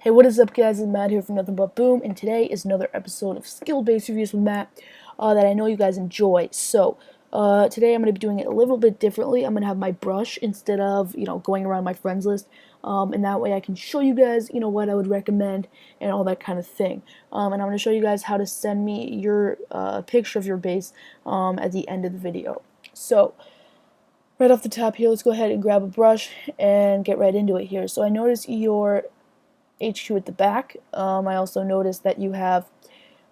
Hey, what is up, guys? It's Matt here from Nothin But Boom, and today is another episode of skill-based reviews with Matt that I know you guys enjoy. So, today I'm going to be doing it a little bit differently. I'm going to have my brush instead of, going around my friends list, and that way I can show you guys, what I would recommend and all that kind of thing. And I'm going to show you guys how to send me your picture of your base at the end of the video. So, right off the top here, let's go ahead and grab a brush and get right into it here. So I notice your HQ at the back. I also noticed that you have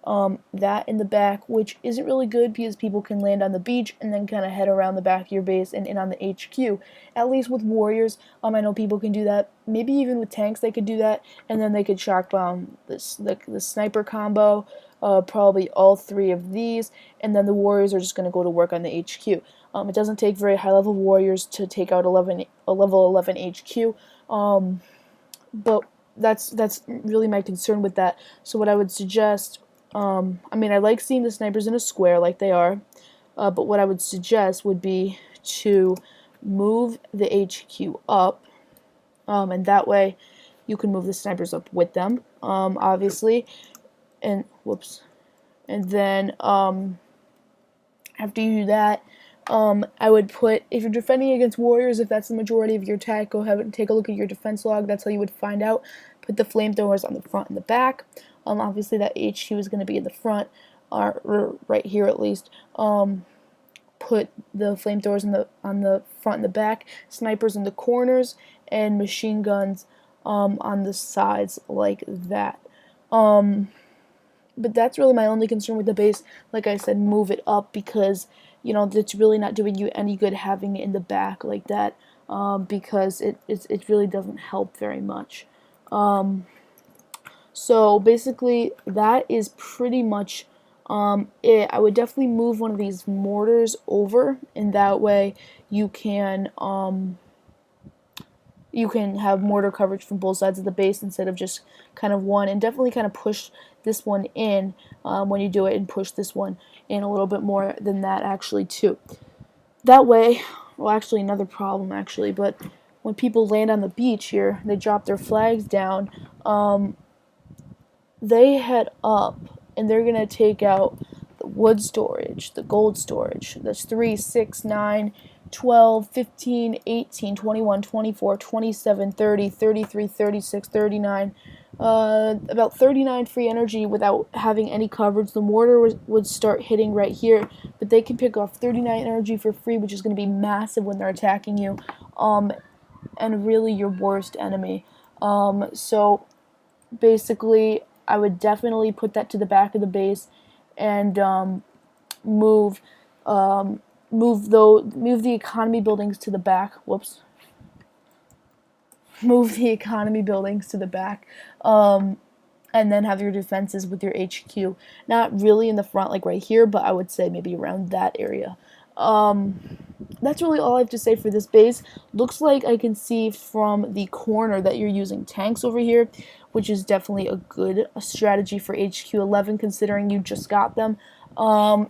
that in the back, which isn't really good because people can land on the beach and then kind of head around the back of your base and in on the HQ. At least with warriors, I know people can do that. Maybe even with tanks they could do that, and then they could shock bomb the sniper combo, probably all three of these, and then the warriors are just going to go to work on the HQ. It doesn't take very high level warriors to take out a level 11 HQ, but that's really my concern with that. So what I would suggest, I like seeing the snipers in a square like they are, but what I would suggest would be to move the HQ up, and that way you can move the snipers up with them, obviously, and then after you do that, I would put, if you're defending against warriors, if that's the majority of your attack, go ahead and take a look at your defense log. That's how you would find out. Put the flamethrowers on the front and the back. Obviously that HQ is going to be in the front, or right here at least. Put the flamethrowers on the front and the back, snipers in the corners, and machine guns on the sides like that. But that's really my only concern with the base. Like I said, move it up because it's really not doing you any good having it in the back like that, because it really doesn't help very much. So basically that is pretty much it. I would definitely move one of these mortars over, and that way you can have mortar coverage from both sides of the base instead of just kind of one, and definitely kind of push this one in when you do it, and push this one in a little bit more than that actually too. That way, well, actually another problem actually, but when people land on the beach here, they drop their flags down, they head up and they're going to take out the wood storage, the gold storage. That's 3, 6, 9, 12, 15, 18, 21, 24, 27, 30, 33, 36, 39, about 39 free energy without having any coverage. The mortar would start hitting right here, but they can pick off 39 energy for free, which is going to be massive when they're attacking you, and really your worst enemy. So basically I would definitely put that to the back of the base and move the economy buildings to the back. Move the economy buildings to the back, and then have your defenses with your HQ. Not really in the front like right here, but I would say maybe around that area. That's really all I have to say for this base. Looks like I can see from the corner that you're using tanks over here, which is definitely a good strategy for HQ 11 considering you just got them. I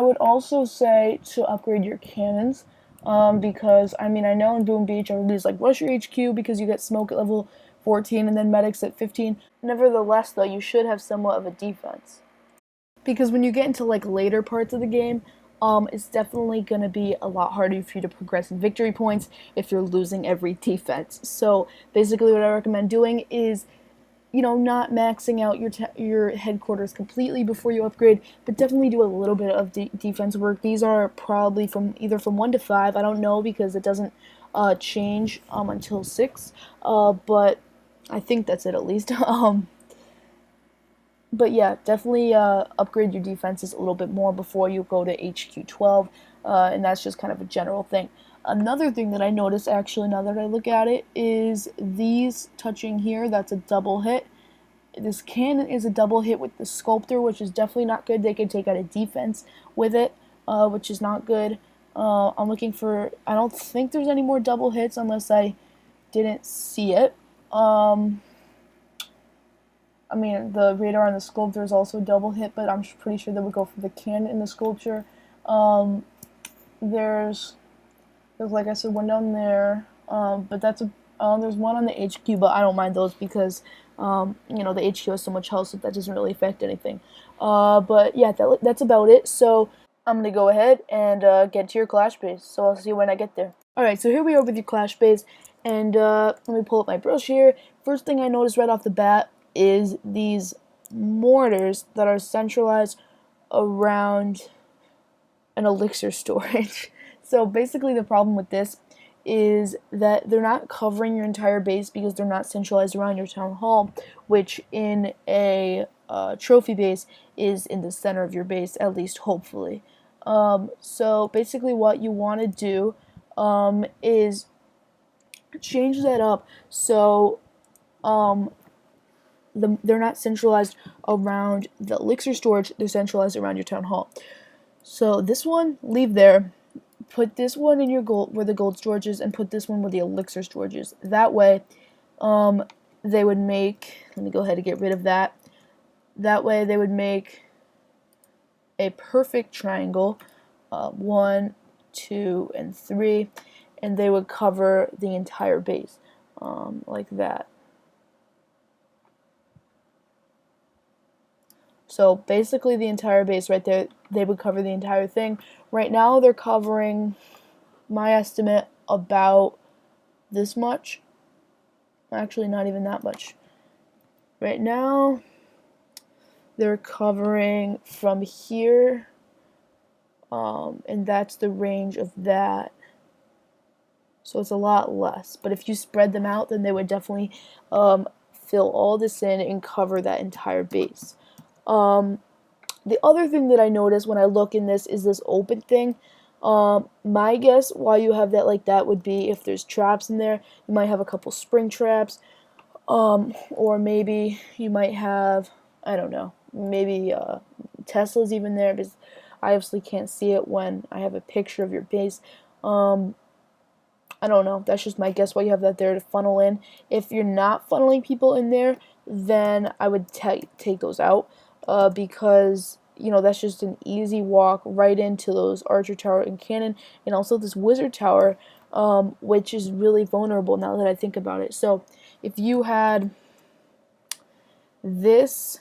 would also say to upgrade your cannons, because I know in Boom Beach everybody's like, rush your HQ because you get smoke at level 14 and then medics at 15. Nevertheless though, you should have somewhat of a defense, because when you get into like later parts of the game, it's definitely going to be a lot harder for you to progress in victory points if you're losing every defense. So basically what I recommend doing is, not maxing out your headquarters completely before you upgrade, but definitely do a little bit of defense work. These are probably either from 1 to 5. I don't know because it doesn't change until 6, but I think that's it at least. But yeah, definitely upgrade your defenses a little bit more before you go to HQ 12, and that's just kind of a general thing. Another thing that I noticed, actually, now that I look at it, is these touching here. That's a double hit. This cannon is a double hit with the sculptor, which is definitely not good. They can take out a defense with it, which is not good. I'm looking for, I don't think there's any more double hits unless I didn't see it. The radar on the sculptor is also double hit, but I'm pretty sure they would go for the cannon in the sculpture. There's like I said, one down there, but there's one on the HQ, but I don't mind those because You know, the HQ has so much health, so that doesn't really affect anything. But yeah, that's about it. So I'm gonna go ahead and get to your Clash base. So I'll see you when I get there. Alright, so here we are with your Clash base, and let me pull up my brush here. First thing I noticed right off the bat is these mortars that are centralized around an elixir storage. So basically the problem with this is that they're not covering your entire base because they're not centralized around your town hall, which in a trophy base is in the center of your base, at least hopefully. So basically what you want to do is change that up so they're not centralized around the elixir storage, they're centralized around your town hall. So this one, leave there. Put this one in your gold, where the gold storage is, and put this one where the elixir storage is. That way, they would make, let me go ahead and get rid of that. That way they would make a perfect triangle, 1, 2, and 3, and they would cover the entire base, like that. So basically the entire base right there, they would cover the entire thing. Right now they're covering, my estimate, about this much. Actually, not even that much. Right now they're covering from here, and that's the range of that. So it's a lot less. But if you spread them out, then they would definitely fill all this in and cover that entire base. The other thing that I noticed when I look in this is this open thing. My guess why you have that like that would be if there's traps in there. You might have a couple spring traps, or maybe you might have, I don't know, maybe Tesla's even there, because I obviously can't see it when I have a picture of your base. I don't know, that's just my guess why you have that there to funnel in. If you're not funneling people in there, then I would take those out. Because, you know, that's just an easy walk right into those archer tower and cannon, and also this wizard tower, which is really vulnerable now that I think about it. So if you had this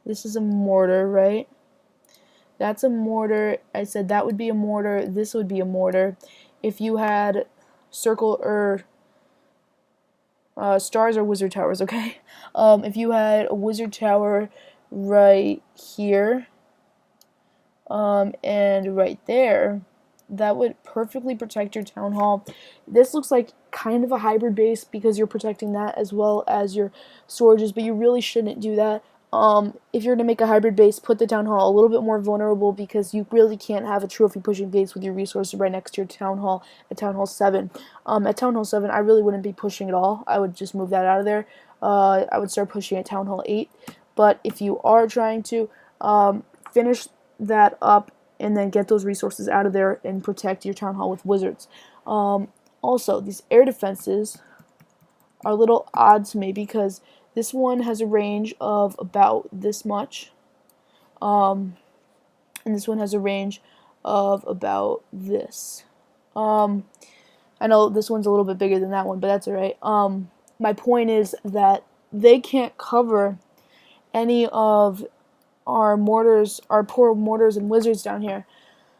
is a mortar, right? That's a mortar. I said that would be a mortar. This would be a mortar. If you had circle or stars or wizard towers, okay? If you had a wizard tower right here, and right there, that would perfectly protect your town hall. This looks like kind of a hybrid base because you're protecting that as well as your storages, but you really shouldn't do that. If you're to make a hybrid base, put the town hall a little bit more vulnerable, because you really can't have a trophy pushing base with your resources right next to your town hall at town hall 7. At town hall 7, I really wouldn't be pushing at all. I would just move that out of there. I would start pushing at town hall 8. But if you are trying to finish that up and then get those resources out of there and protect your town hall with wizards. Also, these air defenses are a little odd to me because this one has a range of about this much, and this one has a range of about this. I know this one's a little bit bigger than that one, but that's alright. My point is that they can't cover any of our mortars, our poor mortars and wizards down here.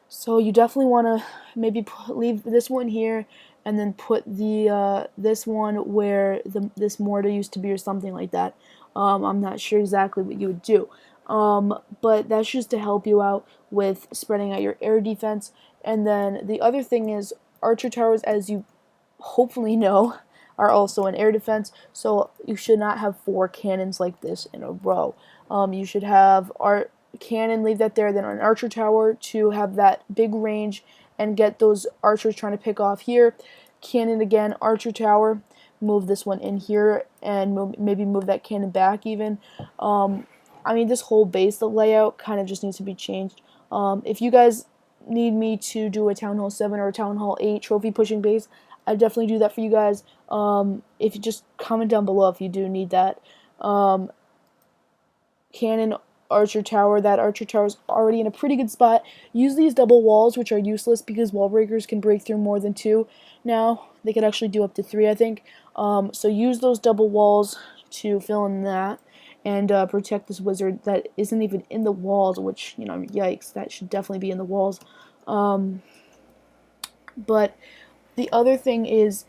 So you definitely want to maybe leave this one here and then put the this one where this mortar used to be or something like that. I'm not sure exactly what you would do. But that's just to help you out with spreading out your air defense. And then the other thing is archer towers, as you hopefully know, are also an air defense, so you should not have 4 cannons like this in a row. You should have our cannon, leave that there, then an archer tower to have that big range and get those archers trying to pick off here. Cannon again, archer tower, move this one in here, and maybe move that cannon back even. I mean, this whole base, the layout kind of just needs to be changed. If you guys need me to do a Town Hall 7 or a Town Hall 8 trophy pushing base, I definitely do that for you guys. If you just comment down below if you do need that. Cannon, archer tower. That archer tower is already in a pretty good spot. Use these double walls, which are useless because wall breakers can break through more than 2 now. They can actually do up to 3, I think. So use those double walls to fill in that and protect this wizard that isn't even in the walls, which, you know, yikes, that should definitely be in the walls. But the other thing is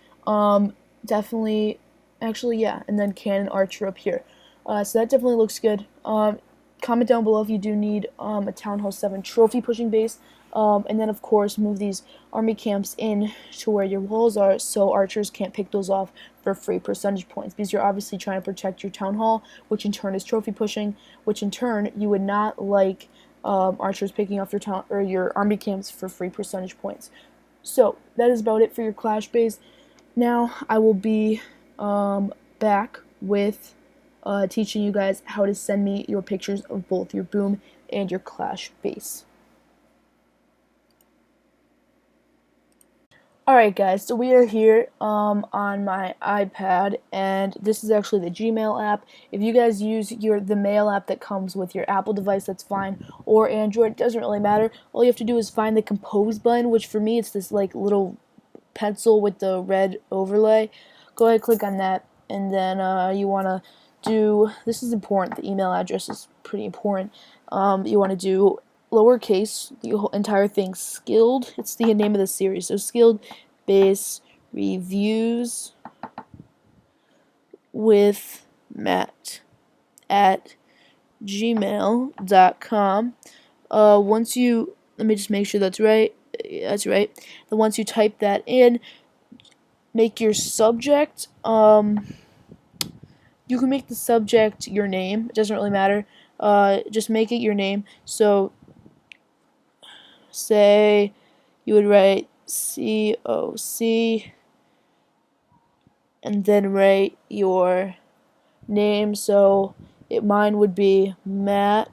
definitely, actually, yeah, and then cannon archer up here. So that definitely looks good. Comment down below if you do need a Town Hall 7 trophy pushing base. And then, of course, move these army camps in to where your walls are so archers can't pick those off for free percentage points, because you're obviously trying to protect your town hall, which in turn is trophy pushing, which in turn you would not like archers picking off your town or your army camps for free percentage points. So that is about it for your clash base. Now I will be back with teaching you guys how to send me your pictures of both your boom and your clash base. Alright guys, so we are here on my iPad, and this is actually the Gmail app. If you guys use the mail app that comes with your Apple device, that's fine, or Android, it doesn't really matter. All you have to do is find the compose button, which for me it's this like little pencil with the red overlay. Go ahead, click on that, and then you want to do, this is important, the email address is pretty important. You want to do lowercase, the whole entire thing, skilled, it's the name of the series, so skilled base reviews with Matt at gmail.com. Once you, let me just make sure that's right, then once you type that in, make your subject, you can make the subject your name, it doesn't really matter, just make it your name. So say you would write COC and then write your name, so mine would be Matt,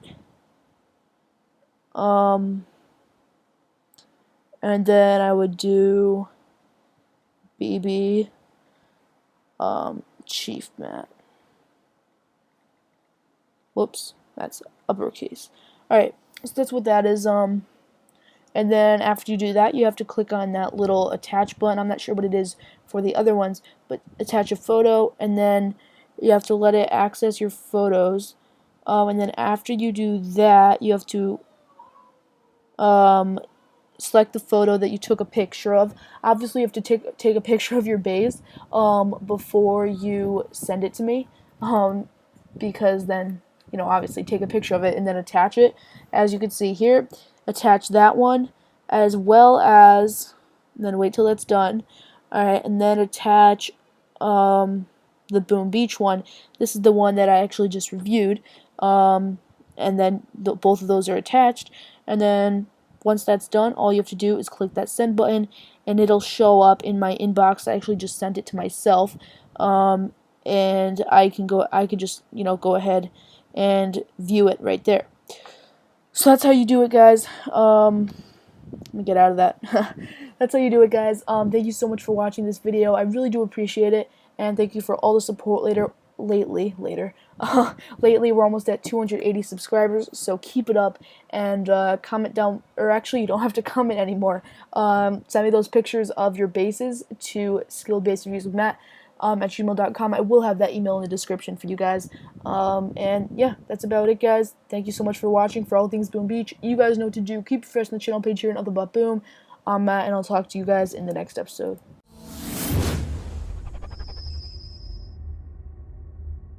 and then I would do BB Chief Matt. Whoops, that's uppercase. Alright, so that's what that is. And then after you do that, you have to click on that little attach button. I'm not sure what it is for the other ones, but attach a photo, and then you have to let it access your photos. And then after you do that, you have to select the photo that you took a picture of. Obviously, you have to take a picture of your base before you send it to me, because then, you know, obviously take a picture of it and then attach it. As you can see here, attach that one, as well as, then wait till that's done. Alright, and then attach the Boom Beach one. This is the one that I actually just reviewed. And then both of those are attached. And then once that's done, all you have to do is click that send button, and it'll show up in my inbox. I actually just sent it to myself. And I can just, you know, go ahead and view it right there. So that's how you do it, guys. Let me get out of that. That's how you do it, guys. Thank you so much for watching this video. I really do appreciate it, and thank you for all the support lately. Lately, we're almost at 280 subscribers, so keep it up, and comment down, or actually, you don't have to comment anymore. Send me those pictures of your bases to skilledbasereviews.matt at gmail.com. I will have that email in the description for you guys. And yeah, that's about it, guys. Thank you so much for watching. For all things Boom Beach, you guys know what to do. Keep it fresh on the channel page here, Nothin But Boom. I'm Matt, and I'll talk to you guys in the next episode.